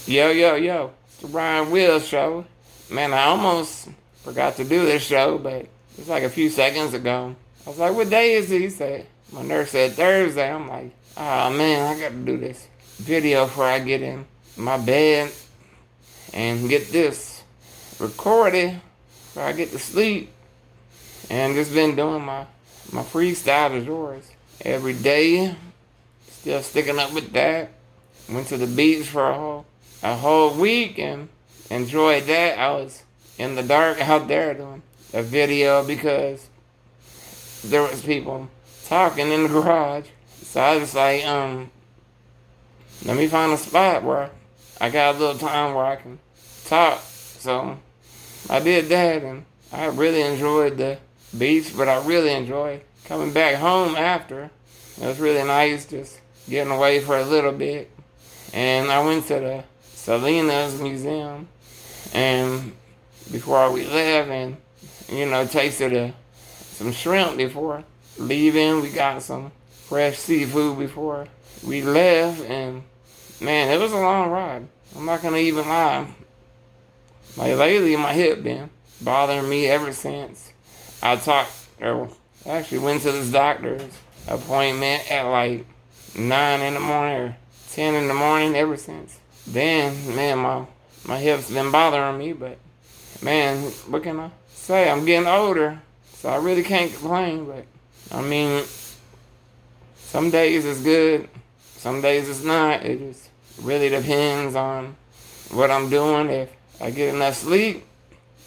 Yo, yo, yo. It's the Wheelz Show. Man, I almost forgot to do this show, but it's like a few seconds ago. I was like, what day is it? He said, my nurse said Thursday. I'm like, oh man, I got to do this video before I get in my bed and get this recorded before I get to sleep. And just been doing my freestyle to yours every day. Still sticking up with that. Went to the beach for a whole week and enjoyed that. I was in the dark out there doing a video because there was people talking in the garage. So I was like, let me find a spot where I got a little time where I can talk. So I did that, and I really enjoyed the beach, but I really enjoyed coming back home after. It was really nice just getting away for a little bit. And I went to the Salinas Museum, and before we left, and tasted some shrimp before leaving. We got some fresh seafood before we left, and man, it was a long ride. I'm not gonna even lie. Like lately, my hip been bothering me ever since or actually went to this doctor's appointment at like 9 in the morning or 10 in the morning. Ever since then, man, my hips been bothering me. But man, what can I say? I'm getting older, so I really can't complain. But I mean, some days it's good, some days it's not. It just really depends on what I'm doing. If I get enough sleep,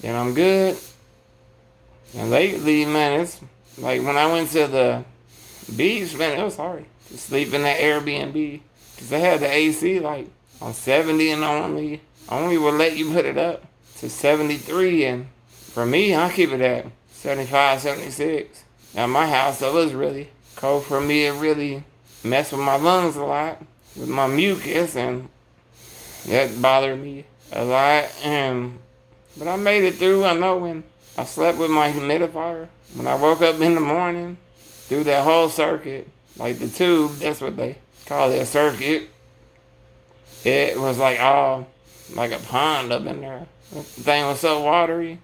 then I'm good. And lately, man, it's like when I went to the beach, man, it was hard to sleep in that Airbnb because they had the AC like on 70, and only will let you put it up to 73. And for me, I keep it at 75, 76 at my house. So it was really cold for me. It really messed with my lungs a lot with my mucus, and that bothered me a lot. But I made it through. I know when I slept with my humidifier, when I woke up in the morning, through that whole circuit, like the tube, that's what they call it, a circuit. It was like all like a pond up in there. The thing was so watery.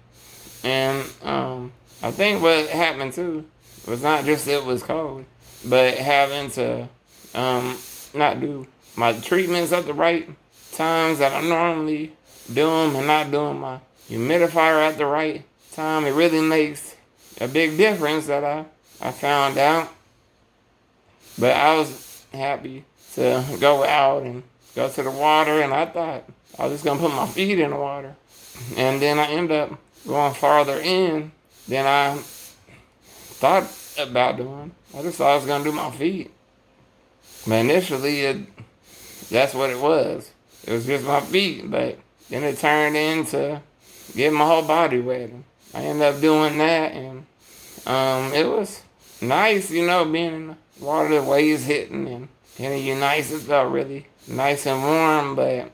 And I think what happened too was not just it was cold, but having to not do my treatments at the right times that I normally do them, and not doing my humidifier at the right time. It really makes a big difference that I found out. But I was happy to go out and go to the water, and I thought I was just gonna put my feet in the water. And then I ended up going farther in than I thought about doing. I just thought I was gonna do my feet. But initially that's what it was. It was just my feet, but then it turned into getting my whole body wet. I ended up doing that, and it was nice, being in the water, the waves hitting and hitting you nice. It felt really nice and warm. But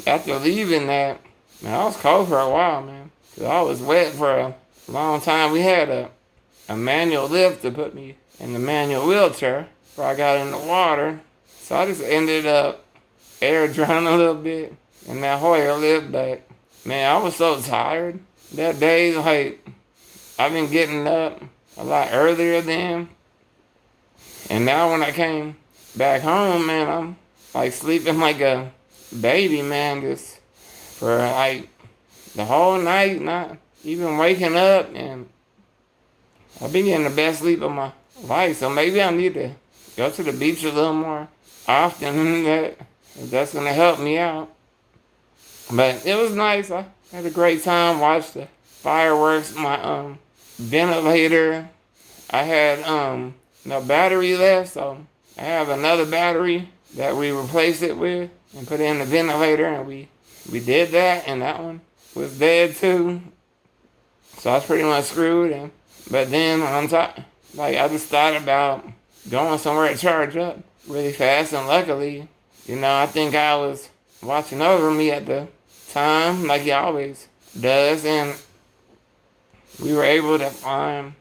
after leaving that, man, I was cold for a while, man. 'Cause I was wet for a long time. We had a manual lift to put me in the manual wheelchair before I got in the water. So I just ended up air drowning a little bit in that Hoyer lift. But man, I was so tired that day. Like, I've been getting up a lot earlier then. And now when I came back home, man, I'm like sleeping like a baby, man, just for like the whole night, not even waking up. And I've been getting the best sleep of my life. So maybe I need to go to the beach a little more often. That's gonna help me out. But it was nice. I had a great time. Watched the fireworks. My ventilator, I had no battery left, so I have another battery that we replaced it with and put it in the ventilator, and we did that, and that one was dead too. So I was pretty much screwed. But then on top, like, I just thought about going somewhere to charge up really fast, and luckily, I think I was watching over me at the time, like he always does, and we were able to find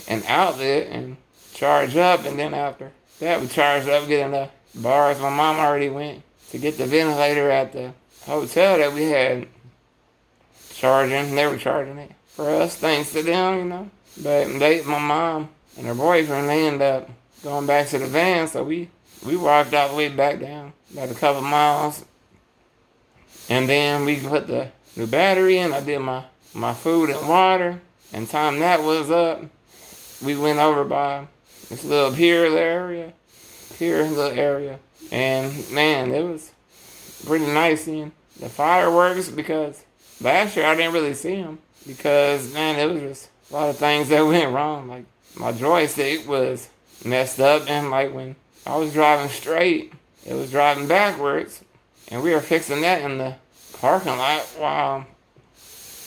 an outlet and charge up. And then after that, we charged up, getting the bars. My mom already went to get the ventilator at the hotel that we had charging. They were charging it for us, thanks to them, you know. But my mom and her boyfriend, they ended up going back to the van, so we walked all the way back down, about a couple miles. And then we put the new battery in. I did my food and water. And time that was up, we went over by this little little area. And man, it was pretty nice seeing the fireworks, because last year I didn't really see them because, man, it was just a lot of things that went wrong. Like my joystick was messed up, and like when I was driving straight, it was driving backwards, and we were fixing that in the parking lot while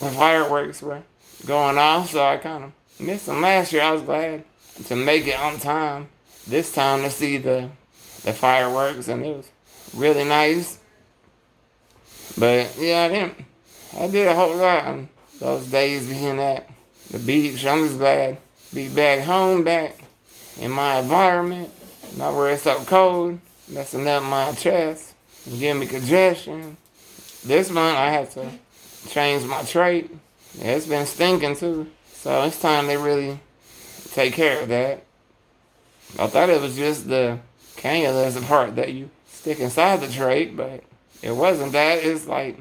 the fireworks were going off. So I kind of missed them last year. I was glad to make it on time this time to see the fireworks, and it was really nice. But yeah, I did a whole lot on those days being at the beach. I'm just glad to be back home, back in my environment, not where it's so cold, messing up my chest and giving me congestion. This month I had to change my trait. Yeah, it's been stinking too. So it's time they really take care of that. I thought it was just the cannula as a part that you stick inside the trait, but it wasn't that. It's like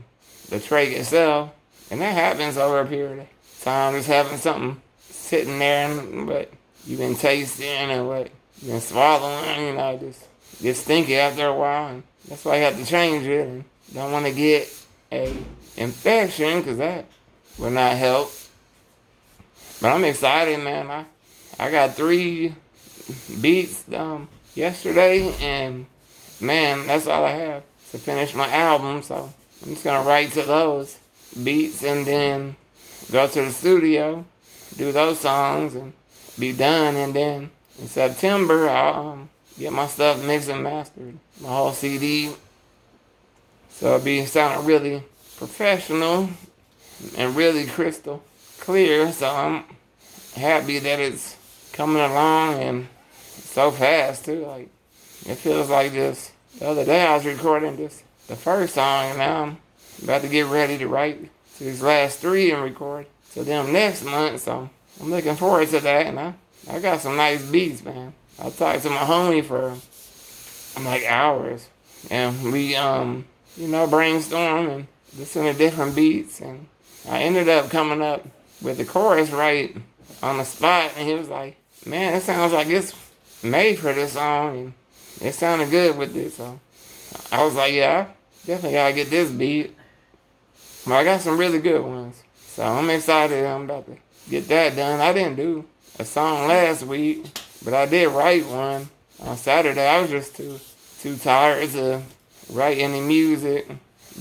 the trait itself. And that happens over a period of time, just having something sitting there, but you've been tasting and what you've been swallowing, you know, just get stinky after a while. And that's why you have to change it. And don't want to get a infection, because that will not help. But I'm excited, man. I got 3 beats yesterday, and man, that's all I have to finish my album. So I'm just gonna write to those beats and then go to the studio, do those songs, and be done. And then in September, I'll get my stuff mixed and mastered, my whole CD. So it'll be sounding really professional and really crystal clear. So I'm happy that it's coming along, and so fast too. Like, it feels like this. The other day I was recording the first song, and now I'm about to get ready to write to these last 3 and record to them next month. So I'm looking forward to that, and I got some nice beats, man. I talked to my homie for like hours, and we brainstorm and listen to different beats, and I ended up coming up with the chorus right on the spot, and he was like, man, it sounds like it's made for this song, and it sounded good with this. So I was like, yeah, I definitely gotta get this beat. But I got some really good ones, so I'm excited. I'm about to get that done. I didn't do a song last week, but I did write one on Saturday. I was just too tired to write any music,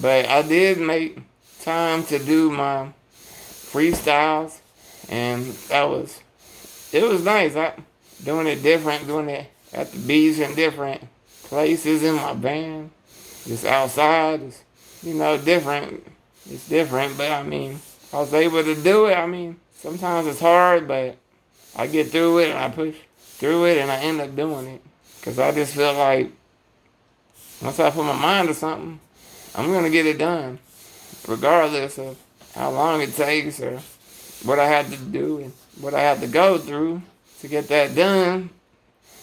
but I did make time to do my freestyles, and it was nice. Doing it different, doing it at the beach in different places in my van, just outside, just, different. It's different, but I mean, I was able to do it. I mean, sometimes it's hard, but I get through it and I push through it and I end up doing it. Because I just feel like once I put my mind to something, I'm going to get it done, regardless of how long it takes or what I had to do and what I had to go through to get that done.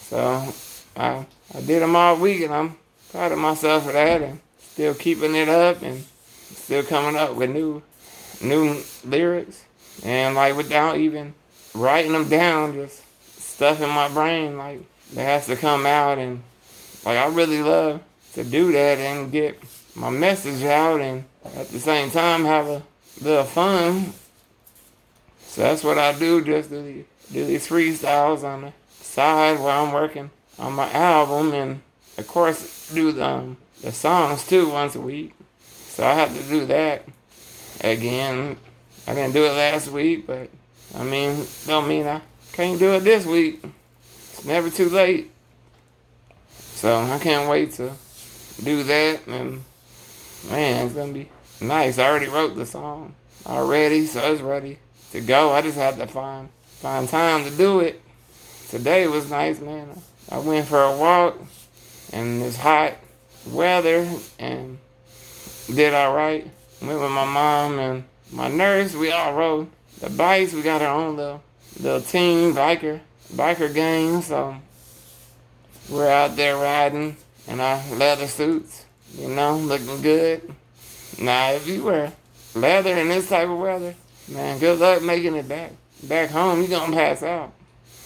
So I did them all week, and I'm proud of myself for that, and still keeping it up and still coming up with new lyrics, and like without even writing them down, just stuff in my brain like that has to come out. And like I really love to do that and get my message out, and at the same time have a little fun. So that's what I do, just do these freestyles on the side while I'm working on my album, and of course do the songs too once a week. So I have to do that again. I didn't do it last week, but I mean, don't mean I can't do it this week. It's never too late. So I can't wait to do that, and man, it's gonna be nice. I already wrote the song already, so it's ready to go. I just had to find time to do it. Today was nice, man. I went for a walk, and it's hot weather and did all right. Went with my mom and my nurse. We all rode the bikes. We got our own little team biker gang. So we're out there riding in our leather suits, looking good. Now, if you wear leather in this type of weather, man, good luck making it back. Back home, you're going to pass out.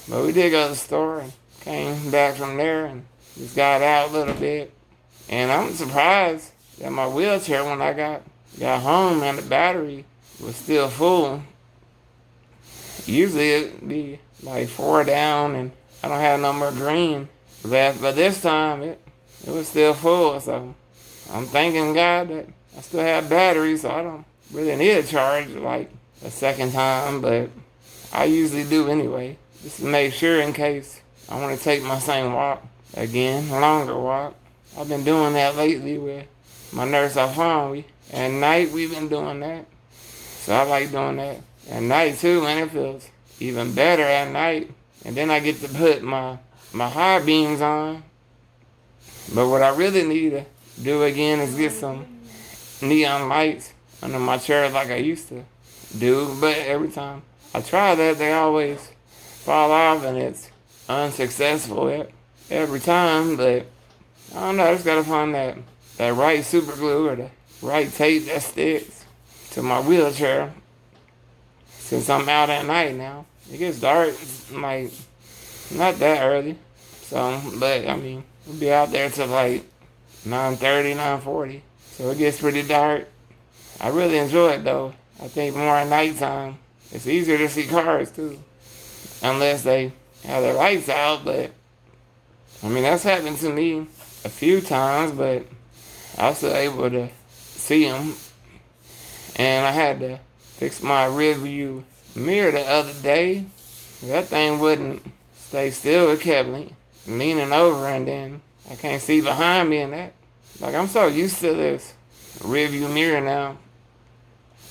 But we did go to the store and came back from there and just got out a little bit. And I'm surprised that my wheelchair, when I got home and the battery was still full. Usually it'd be like 4 down and I don't have no more green left. But this time it was still full. So I'm thanking God that I still have batteries, so I don't really need a charge like a second time. But I usually do anyway, just to make sure in case I want to take my same walk again, a longer walk. I've been doing that lately with my nurse I found. At night we've been doing that. So I like doing that at night too, and it feels even better at night. And then I get to put my high beams on. But what I really need to do again is get some neon lights under my chair like I used to do. But every time I try that, they always fall off and it's unsuccessful every time. But I don't know, I just gotta find that right super glue or the right tape that sticks to my wheelchair. Since I'm out at night now, it gets dark, like not that early. So, but I mean, we'll be out there till like 9:30, 9:40. So it gets pretty dark. I really enjoy it though. I think more at nighttime. It's easier to see cars too, unless they have their lights out. But I mean, that's happened to me a few times, but I was still able to see them. And I had to fix my rear view mirror the other day. That thing wouldn't stay still. It kept leaning over, and then I can't see behind me, and that, like, I'm so used to this rear view mirror now.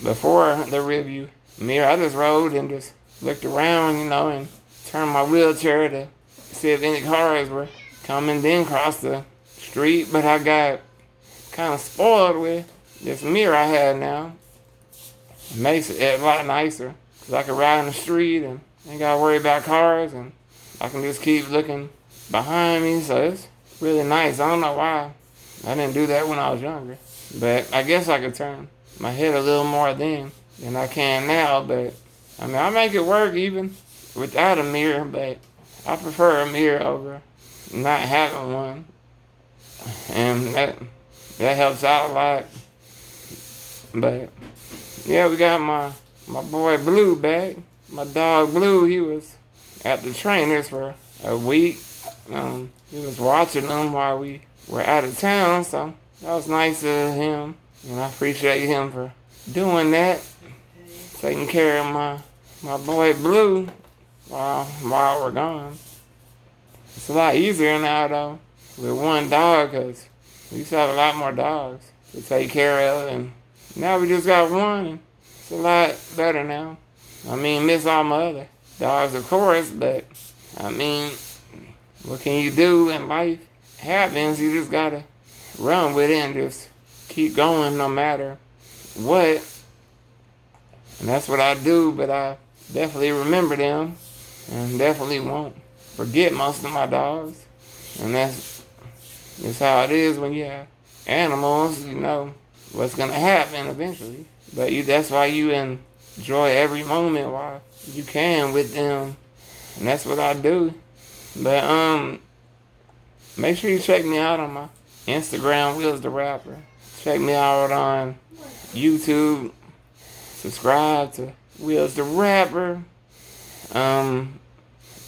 Before the rear view mirror, I just rode and just looked around, and turned my wheelchair to see if any cars were coming, then cross the street. But I got kind of spoiled with this mirror I had now. It makes it a lot nicer, because I can ride in the street and ain't got to worry about cars, and I can just keep looking behind me. So it's really nice. I don't know why I didn't do that when I was younger, but I guess I could turn my head a little more then than I can now. But I mean, I make it work even without a mirror, but I prefer a mirror over not having one, and that helps out a lot. But yeah, we got my boy Blue back. My dog Blue, he was at the trainers for a week. He was watching them while we were out of town, so that was nice of him. And I appreciate him for doing that, taking care of my boy Blue while we're gone. It's a lot easier now, though, with one dog, because we used to have a lot more dogs to take care of, and now we just got one, and it's a lot better now. I mean, miss all my other dogs, of course, but I mean, what can you do when life happens? You just gotta run with it and just keep going no matter what. And that's what I do, but I definitely remember them and definitely won't forget most of my dogs. And that's just how it is when you have animals. You know what's gonna happen eventually. But that's why you enjoy every moment while you can with them. And that's what I do. But make sure you check me out on my Instagram, Wheelz the Rapper. Check me out on YouTube. Subscribe to Wheelz the Rapper.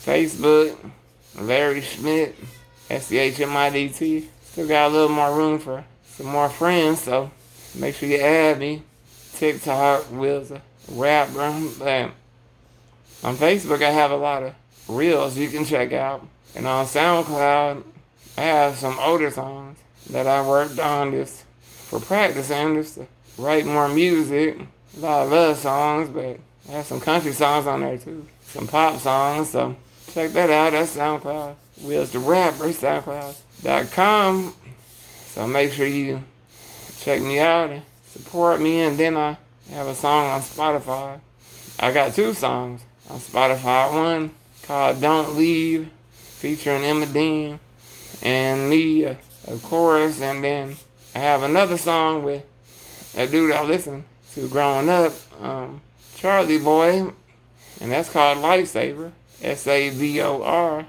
Facebook, Larry Schmidt, SCHMIDT. Still got a little more room for some more friends, so make sure you add me. TikTok, Wheelz the Rapper. But on Facebook, I have a lot of reels you can check out. And on SoundCloud, I have some older songs that I worked on just for practicing, just to write more music. A lot of love songs, but I have some country songs on there too. Some pop songs, so check that out. That's SoundCloud. Wheelz the Rapper, SoundCloud.com. So make sure you check me out and support me. And then I have a song on Spotify. I got 2 songs on Spotify. One called Don't Leave, featuring Emma Dean and me, of course. And then I have another song with a dude I listened to growing up, Charlie Boy, and that's called Lifesaver, Savor.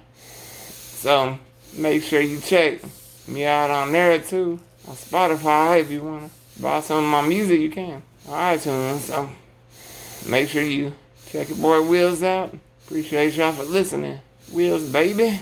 So make sure you check me out on there too, on Spotify. If you want to buy some of my music, you can on iTunes. So make sure you check your boy Wheelz out. Appreciate y'all for listening. Wheelz, baby.